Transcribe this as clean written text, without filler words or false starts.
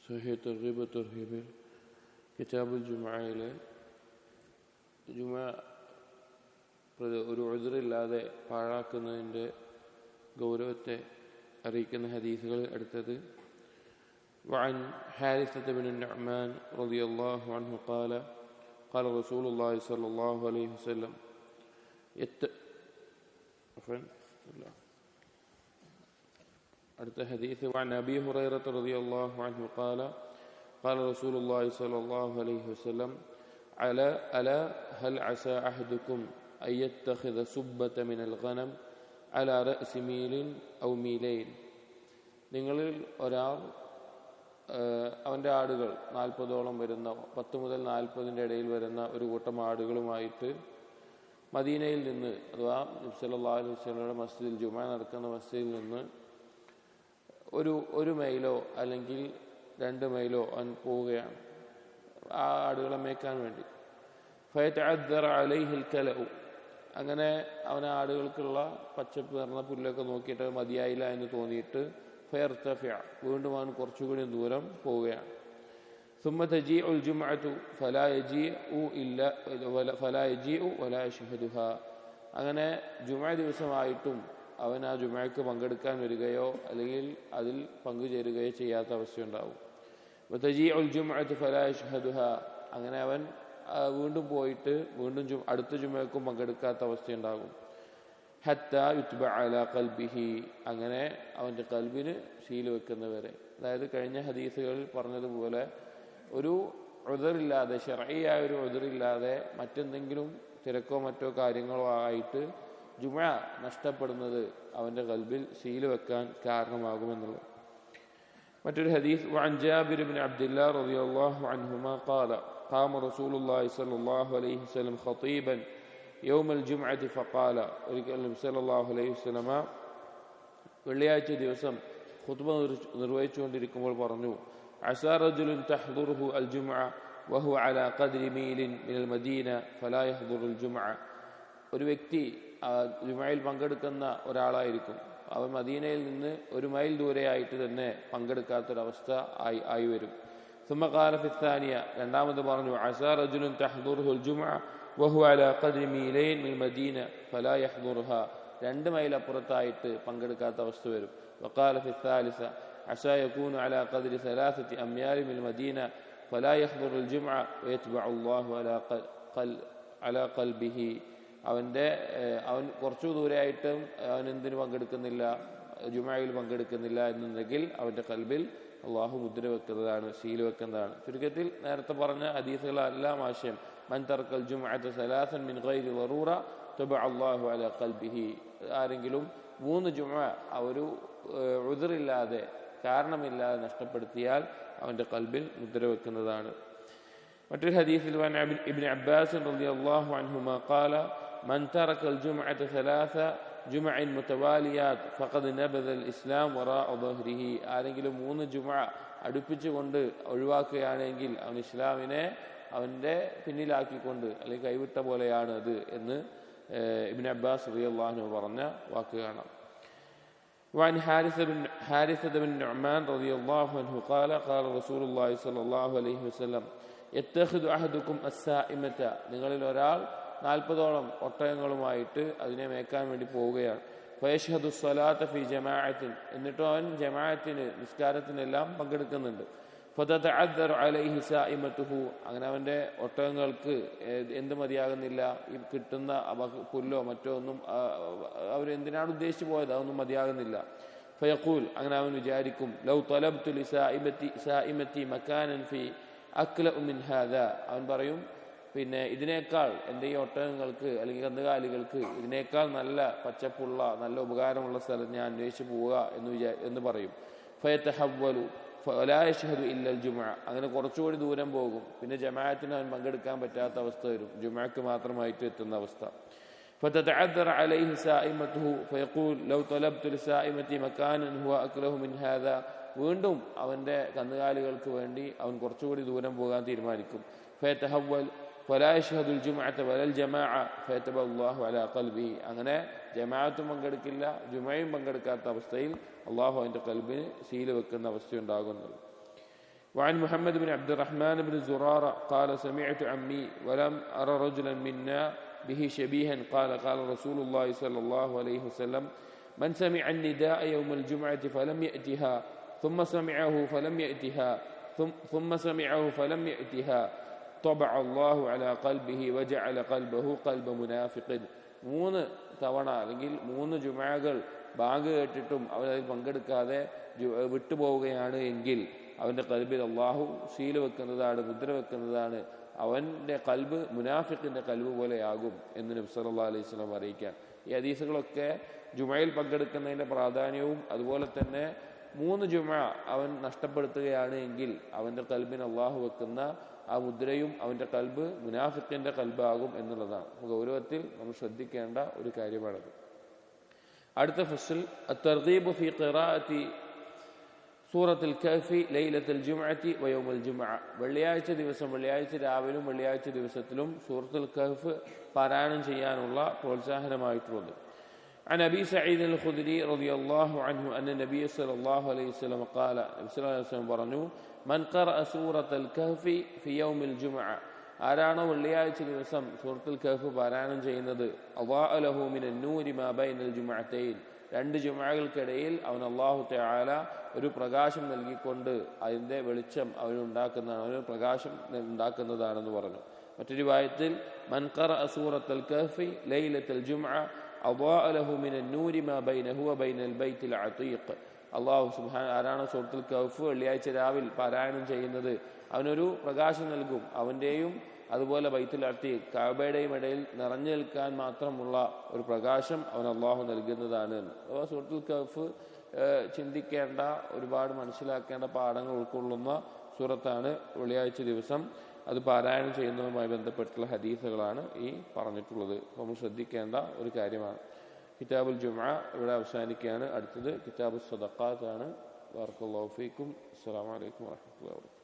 സഹീഹ് തർഗീബ് തർഹീബിൽ കിതാബുൽ ജുമുഅയിലെ ജുമുഅ ഒരു ഉദ്റില്ലാതെ പാഴാക്കുന്നതിൻ്റെ ഗൗരവത്തെ അറിയിക്കുന്ന ഹദീസുകൾ എടുത്തത് وعن حارثة بن النعمان رضي الله عنه قال قال رسول الله صلى الله عليه وسلم അടുത്ത ഹദീസ് وعن أبي هريرة رضي الله عنه قال قال رسول الله صلى الله عليه وسلم ألا هل عسى أحدكم أن يتخذ سبة من الغنم على رأس ميل أو ميلين നിങ്ങളിൽ ഒരാൾ അവൻ്റെ ആടുകൾ 40ഓളം വരുന്ന 10 മുതൽ 40ൻ്റെ ഇടയിൽ വരുന്ന ഒരു കൂട്ടം ആടുകളുമായിട്ട് മദീനയിൽ നിന്ന് അഥവാ നബി സല്ലല്ലാഹു അലൈഹി വസല്ലമയുടെ മസ്ജിദിൽ ജുമുഅ നടക്കുന്ന മസ്ജിദിൽ നിന്ന് ഒരു മൈലോ അല്ലെങ്കിൽ 2 മൈലോ അവൻ പോവുകയാണ് ആ ആടുകളെ മേയ്ക്കാൻ വേണ്ടി. ഫയതഅദ്ദറ അലൈഹിൽ കലഉ, അങ്ങനെ അവൻ ആടുകൾക്കുള്ള പച്ചപ്പ് നിറഞ്ഞ പുല്ലൊക്കെ നോക്കിയിട്ട് മതിയായില്ല എന്ന് തോന്നിയിട്ട് ഫയർതഫിഅ, വീണ്ടും അവൻ കുറച്ചുകൂടി ദൂരം പോവുകയാണ്. ثم تجيء الجمعة فلا يجيء ولا يشهدها, അങ്ങനെ ജുമുഅ ദിവസമായിട്ടും അവൻ ആ ജുമുഅയ്ക്ക് പങ്കെടുക്കാൻ വരികയോ അല്ലെങ്കിൽ അതിൽ പങ്കുചേരുകയോ ചെയ്യാത്ത അവസ്ഥയുണ്ടാവും. وتجيء الجمعة فلا يشهدها, അങ്ങനെ അവൻ വീണ്ടും പോയിട്ട് വീണ്ടും അടുത്ത ജുമുഅയ്ക്കും പങ്കെടുക്കാത്ത അവസ്ഥയുണ്ടാകും. ഹത്താ യുത്ബഅ അലാ ഖൽബിഹി, അങ്ങനെ അവൻ്റെ കൽബിന് ശീല വെക്കുന്നവരെ. അതായത് കഴിഞ്ഞ ഹദീസുകളിൽ പറഞ്ഞതുപോലെ ഒരു ഉദ്റില്ലാതെ, ശർഈയായ ഒരു ഉദ്റില്ലാതെ മറ്റെന്തെങ്കിലും തിരക്കോ മറ്റോ കാര്യങ്ങളോ ആയിട്ട് ജുമുഅ നഷ്ടപ്പെടുന്നത് അവൻ്റെ കൽബിൽ ശീല വെക്കാൻ കാരണമാകുമെന്നുള്ളത്. മറ്റൊരു ഹദീസ് وعن جابر بن عبد الله رضي الله عنهما قال قام رسول الله صلى الله عليه وسلم خطيبا يوم الجمعة فقال, ഒരിക്കൽ നബി സല്ലല്ലാഹു അലൈഹി വസല്ലമ വെള്ളിയാഴ്ച ദിവസം ഖുത്ബ നിർവഹിച്ചുകൊണ്ടിരിക്കുമ്പോൾ പറഞ്ഞു, عسى رجل تحضره الجمعة وهو على قدر ميل من المدينة فلا يحضر الجمعة, ഒരു വ്യക്തി ജുമുഅയിൽ പങ്കെടുക്കുന്ന ഒരാളായിരിക്കും, അവൻ മദീനയിൽ നിന്ന് 1 മൈൽ ദൂരെയായിട്ട് തന്നെ പങ്കെടുക്കാത്തൊരവസ്ഥ ആയി വരും. ثم قال في الثانية, രണ്ടാമത് പറഞ്ഞു, عسى رجل تحضره الجمعة وهو على قدر ميلين من المدينة فلا يحضرها, 2 മൈൽ അപ്പുറത്തായിട്ട് പങ്കെടുക്കാത്ത അവസ്ഥ വരും. وقال في الثالثة عسى يكون على قدر 3 أميال من المدينة فلا يحضر الجمعة ويتبع الله على قلبه, അവൻ കുറച്ചു ദൂരെയായിട്ടും അവൻ എന്തിനു പങ്കെടുക്കുന്നില്ല, ജുമുഅയിൽ പങ്കെടുക്കുന്നില്ല എന്നുണ്ടെങ്കിൽ അവൻ്റെ കൽബിൽ അള്ളാഹു മുദ്ര വെക്കുന്നതാണ്, ശീല വെക്കുന്നതാണ്. ചുരുക്കത്തിൽ നേരത്തെ പറഞ്ഞ ഹദീസുകളെല്ലാം ആശയം, മൻ തറക്കൽ ജുമുഅത സലാസൻ മിൻ ഗൈരി ളറൂറ തബഅ അല്ലാഹു അലാ ഖൽബിഹി, ആരെങ്കിലും 3 ജുമുഅ ഒരു ഉദ്റില്ലാതെ, കാരണമില്ലാതെ നഷ്ടപ്പെടുത്തിയാൽ അവൻ്റെ കൽബിൽ മുദ്ര വെക്കുന്നതാണ്. മറ്റൊരു ഹദീസിൽ ഇബ്നു അബ്ബാസ് റളിയല്ലാഹു അൻഹുമാ ഖാല മൻ തറക്കൽ ജുമുഅത 3 ജുമുഅ മുതവാലിയാത് ഫഖദ് നബദ അൽ-ഇസ്ലാം വറാഅ ളഹ്രിഹി, ആരെങ്കിലും 3 ജുമുഅ അടുപ്പിച്ചുകൊണ്ട് ഒഴിവാക്കുകയാണെങ്കിൽ അവൻ ഇസ്ലാമിനെ അവൻ്റെ പിന്നിലാക്കിക്കൊണ്ട് അല്ലെങ്കിൽ കൈവിട്ട പോലെയാണ് അത് എന്ന് ഇബ്നു അബ്ബാസ് റളിയല്ലാഹു അൻഹു പറഞ്ഞ വാക്ക് കാണാം. وعن حارثة بن النعمان رضي الله عنه قال قال رسول الله صلى الله عليه وسلم يتخذ أحدكم السائمة, നിങ്ങളിൽ ഒരാൾ 40ഓളം ഒട്ടകങ്ങളുമായിട്ട് അതിനെ മേയ്ക്കാൻ വേണ്ടി പോവുകയാണ്. ഫയഷ്ഹദു الصلاة في جماعة, എന്നിട്ടും അവൻ ജമാഅത്തിന് നിസ്കാരത്തിനെല്ലാം പങ്കെടുക്കുന്നുണ്ട്. ഫതതഅദ്ദറു അലൈഹി സായിമതുഹു, അങ്ങനെ അവൻ്റെ ഒട്ടകങ്ങൾക്ക് എന്ത് മതിയാകുന്നില്ല, ഈ കിട്ടുന്ന പുല്ലോ മറ്റോ ഒന്നും അവരെന്തിനാണ് ഉദ്ദേശിച്ചു പോയത് അതൊന്നും മതിയാകുന്നില്ല. ഫയഖൂൽ, അങ്ങനെ അവൻ വിചാരിക്കും, ലൗ തലബ്തു ലിസായിമതി മകാനൻ ഫി അക്ല മിൻ ഹാദാ, അവൻ പറയും, പിന്നെ ഇതിനേക്കാൾ എൻ്റെ ഈ ഒട്ടകങ്ങൾക്ക് അല്ലെങ്കിൽ കന്നുകാലികൾക്ക് ഇതിനേക്കാൾ നല്ല പച്ചപ്പുള്ള നല്ല ഉപകാരമുള്ള സ്ഥലം ഞാൻ അന്വേഷിച്ച് പോവുക എന്ന് പറയും. ഫയതഹവ്വലു ഫലാ യശ്ഹദു ഇല്ലൽ ജുമുഅ, അങ്ങനെ കുറച്ചുകൂടി ദൂരം പോകും, പിന്നെ ജമാഅത്തിന് അവൻ പങ്കെടുക്കാൻ പറ്റാത്ത അവസ്ഥ വരും, ജുമുഅക്ക് മാത്രമായിട്ട് എത്തുന്ന അവസ്ഥ. ഫതതഅദ്ദറ അലൈഹി സായിമതുഹു ഫയഖൂൽ ലൗ തലബ്തു ലിസായിമതി മകാനൻ ഹുവ അക്ലഹു മിൻ ഹാദാ, വീണ്ടും അവൻ്റെ കന്നുകാലികൾക്ക് വേണ്ടി അവൻ കുറച്ചുകൂടി ദൂരം പോകാൻ തീരുമാനിക്കും. ഫയതഹവ്വൽ ഫലാ യശ്ഹദുൽ ജുമുഅത വലൽ ജമാഅ ഫയതബ അല്ലാഹു അലാ ഖൽബിഹി, അങ്ങനെ ജമാഅത്തും പങ്കെടുക്കില്ല ജുമുഅയും പങ്കെടുക്കാത്ത അവസ്ഥയിൽ അള്ളാഹു അവൻ്റെ കൽബിന് ശീല വെക്കുന്ന അവസ്ഥയുണ്ടാകുന്നത്. وعن محمد بن عبد الرحمن بن زرارة قال سمعت عمي ولم أرى رجلا منا به شبيها قال قال رسول الله صلى الله عليه وسلم من سمع النداء يوم الجمعة فلم يأتها ثم سمعه فلم يأتها ثم سمعه فلم يأتها طبع الله على قلبه وجعل قلبه قلب منافق. 3 തവണ അല്ലെങ്കിൽ 3 ജുമഅകൾ ബാങ്ക് കേട്ടിട്ടും അവനതിൽ പങ്കെടുക്കാതെ വിട്ടുപോവുകയാണ് എങ്കിൽ അവൻ്റെ കൽബിൽ അള്ളാഹു ശീല വെക്കുന്നതാണ്, മുദ്ര വെക്കുന്നതാണ്. അവൻ്റെ കൽബ് മുനാഫിഖിൻ്റെ കൽബ് പോലെയാകും എന്ന് നബി സല്ലല്ലാഹു അലൈഹി വസല്ലം അറിയിക്കാൻ. ഈ ഹദീസുകളൊക്കെ ജുമയിൽ പങ്കെടുക്കുന്നതിൻ്റെ പ്രാധാന്യവും അതുപോലെ തന്നെ 3 ജുമ അവൻ നഷ്ടപ്പെടുത്തുകയാണ് എങ്കിൽ അവൻ്റെ കൽബിന് അള്ളാഹു വെക്കുന്ന ആ മുദ്രയും അവൻ്റെ കൽബ് മുനാഫിഖിൻ്റെ കൽബാകും എന്നുള്ളതാണ്. ഗൗരവത്തിൽ നമ്മൾ ശ്രദ്ധിക്കേണ്ട ഒരു കാര്യമാണത്. അടുത്ത ഫസ്ൽ അത്തർഗീബ് ഫീ ഖിറാഅത്തി സൂറത്തുൽ കഹ്ഫി ലൈലത്തുൽ ജുമുഅത്തി വയൗമുൽ ജുമുഅ. വെള്ളിയാഴ്ച ദിവസം, വെള്ളിയാഴ്ച രാവിലും വെള്ളിയാഴ്ച ദിവസത്തിലും സൂറത്തുൽ കഹ്ഫ് പാരായണം ചെയ്യാനുള്ള പ്രോത്സാഹനമായിട്ടുള്ളത്. عن أبي سعيد الخدري رضي الله عنه أن النبي صلى الله عليه وسلم قال صلى الله عليه وسلم പറഞ്ഞു من قرأ سورة الكهف في يوم الجمعة ആരാണോ വെള്ളിയാഴ്ച ദിവസം സൂറത്തുൽ കഹ്ഫ് പാരായണം ചെയ്യുന്നത് അളാഅ ലഹു മിനൻ നൂരി മാ ബൈനൽ ജുമുഅത്തൈൻ, 2 ജുമുഅകൾക്കിടയിൽ അവൻ അല്ലാഹു തആല ഒരു പ്രകാശം നൽകിക്കൊണ്ട് അതിൻ്റെ വെളിച്ചം അവനുണ്ടാക്കുന്നതാണ്, അവന് പ്രകാശം ഉണ്ടാക്കുന്നതാണെന്ന് പറഞ്ഞു. മറ്റൊരു വായത്തിൽ മൻ ഖറഅ സൂറത്തുൽ കഹ്ഫി ലൈലത്തുൽ ജുമുഅ അളാഅ ലഹു മിനൻ നൂരി മാ ബൈനഹു വ ബൈനൽ ബൈത്തിൽ അതീഖ്. അല്ലാഹു സുബ്ഹാനഹു ആരാണ് സൂറത്തുൽ കഹ്ഫ് വെള്ളിയാഴ്ച രാവിൽ പാരായണം ചെയ്യുന്നത് അവനൊരു പ്രകാശം നൽകും, അവൻ്റെയും അതുപോലെ ബൈത്തുൽ അതീഖ് കഅബയുടെയും ഇടയിൽ നിറഞ്ഞു നിൽക്കാൻ മാത്രമുള്ള ഒരു പ്രകാശം അവൻ അള്ളാഹു നൽകുന്നതാണ്. അപ്പോൾ സൂറത്തുൽ കഹ്ഫ് ചിന്തിക്കേണ്ട, ഒരുപാട് മനസ്സിലാക്കേണ്ട പാഠങ്ങൾ ഉൾക്കൊള്ളുന്ന സൂറത്താണ്. വെള്ളിയാഴ്ച ദിവസം അത് പാരായണം ചെയ്യുന്നതുമായി ബന്ധപ്പെട്ടുള്ള ഹദീസുകളാണ് ഈ പറഞ്ഞിട്ടുള്ളത്. നമ്മൾ ശ്രദ്ധിക്കേണ്ട ഒരു കാര്യമാണ്. കിതാബുൽ ജുമുഅ ഇവിടെ അവസാനിക്കുകയാണ്. അടുത്തത് കിതാബുസ് സദഖാത്ത് ആണ്. ബാറക്കല്ലാഹു ഫീക്കും. അസ്സലാമു അലൈക്കും വറഹ്മത്തുള്ളാഹി വബറകാതുഹു.